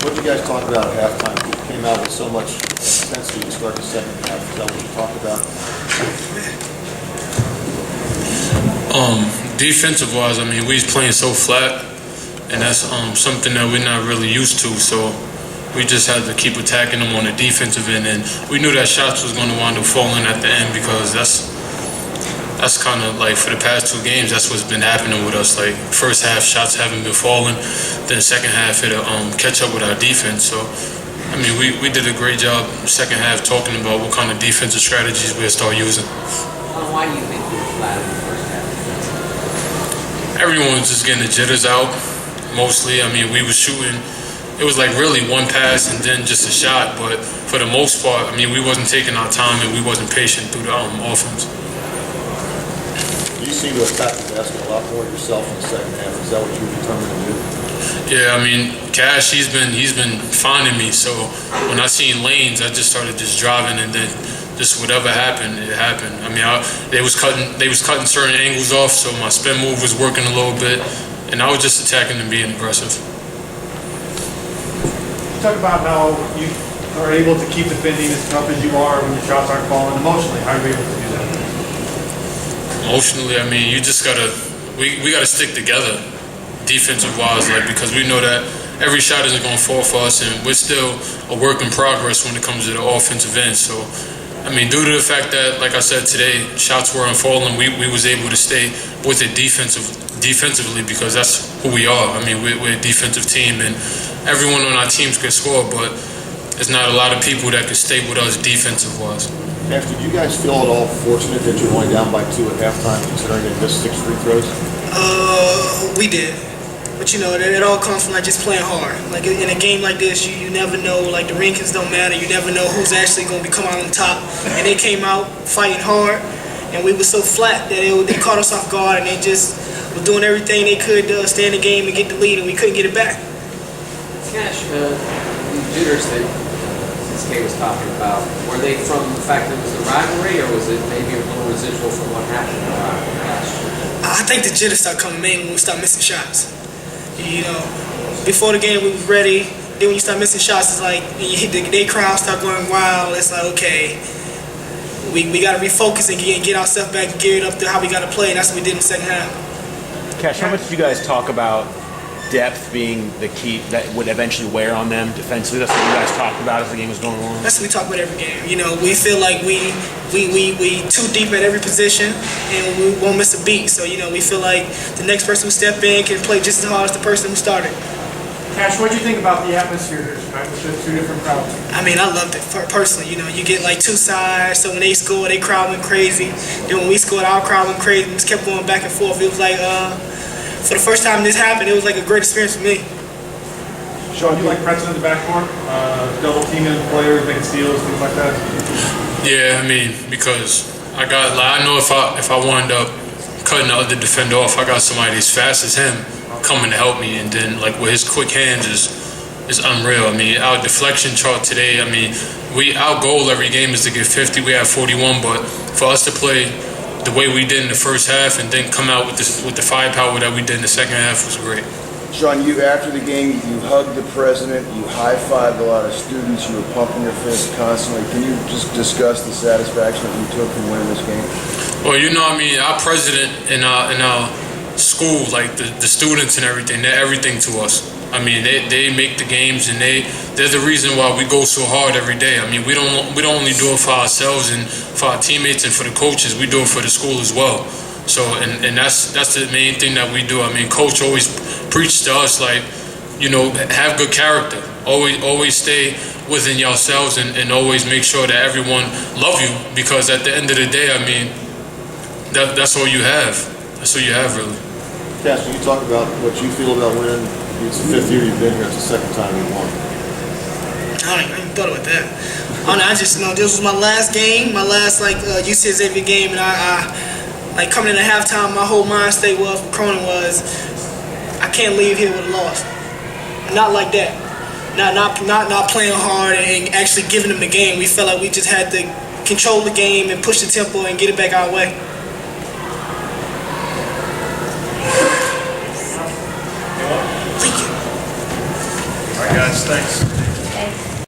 What did you guys talk about at halftime? You came out with so much intensity to start the second half. Is that what you talked about? Defensive-wise, I mean, we was playing so flat, and that's something that we're not really used to. So we just had to keep attacking them on the defensive end, and we knew that shots was going to wind up falling at the end because that's kind of like for the past 2 games, that's what's been happening with us. Like first half, shots haven't been falling, then second half it'll catch up with our defense. So I mean, we did a great job second half talking about what kind of defensive strategies we'll start using. Why do you think you were flat in the first half? Everyone was just getting the jitters out, mostly. I mean, we was shooting. It was like really one pass and then just a shot. But for the most part, I mean, we wasn't taking our time and we wasn't patient through the offense. You seem to attack the basket a lot more yourself in the second half. Is that what you were determined to do? Yeah, I mean, Cash, he's been finding me. So when I seen lanes, I just started just driving, and then just whatever happened, it happened. I mean, they was cutting certain angles off, so my spin move was working a little bit, and I was just attacking and being aggressive. Talk about how you are able to keep defending as tough as you are when your shots aren't falling. Emotionally, how are you able to do that? Emotionally, I mean, you just we gotta stick together, defensive-wise, like because we know that every shot isn't gonna fall for us, and we're still a work in progress when it comes to the offensive end. So, I mean, due to the fact that, like I said today, shots weren't falling, we was able to stay with it defensively because that's who we are. I mean, we're a defensive team, and everyone on our teams can score, but there's not a lot of people that can stay with us defensive-wise. Cash, did you guys feel at all fortunate that you're only down by 2 at halftime, considering they missed 6 free throws? We did. But you know, it all comes from like just playing hard. Like in a game like this, you never know. Like the rankings don't matter. You never know who's actually going to come out on top. And they came out fighting hard, and we were so flat that they caught us off guard, and they just were doing everything they could to stay in the game and get the lead, and we couldn't get it back. Cash, the jitters that Cincinnati was talking about, were they from the fact that it was the rivalry, or was it maybe a little residual from what happened last year? I think the jitters start coming in when we start missing shots. You know, before the game we was ready. Then when you start missing shots, it's like they crowd start going wild. It's like, okay, we got to refocus and get ourselves back geared up to how we got to play. And that's what we did in the second half. Cash, how much did you guys talk about depth being the key that would eventually wear on them defensively? That's what you guys talked about as the game was going on. That's what we talk about every game. You know, we feel like we too deep at every position and we won't miss a beat. So you know, we feel like the next person who step in can play just as hard as the person who started. Cash, what do you think about the atmosphere here tonight with the 2 different crowds? I mean, I loved it personally. You know, you get like 2 sides. So when they scored, they crowd went crazy. Then when we scored, our crowd went crazy. We just kept going back and forth. It was like, for the first time this happened, it was like a great experience for me. Sean, you like pressing in the backcourt, double teaming players, making steals, things like that? Yeah, I mean, because I know if I wind up cutting the other defender off, I got somebody as fast as him coming to help me, and then like with his quick hands is unreal. I mean, our deflection chart today, I mean, our goal every game is to get 50. We have 41, but for us to play the way we did in the first half and then come out with the firepower that we did in the second half was great. Sean, you after the game, you hugged the president, you high-fived a lot of students, you were pumping your fist constantly. Can you just discuss the satisfaction that you took from winning this game? Well, you know, I mean, our president in our school, like the students and everything, they're everything to us. I mean, they make the games, and they're the reason why we go so hard every day. I mean, we don't only do it for ourselves and for our teammates and for the coaches. We do it for the school as well. So, and that's the main thing that we do. I mean, Coach always preached to us, like, you know, have good character. Always stay within yourselves and always make sure that everyone love you, because at the end of the day, I mean, that's all you have. That's all you have, really. Cash, can you talk about what you feel about winning? It's the 5th year you've been here. It's the 2nd time you've won. I don't even thought about that. I just know this was my last game, my last UC Xavier game, and I like coming in at halftime. My whole mind state was Cronin was, I can't leave here with a loss. Not like that. Not playing hard and actually giving them the game. We felt like we just had to control the game and push the tempo and get it back our way. All right. guys, thanks.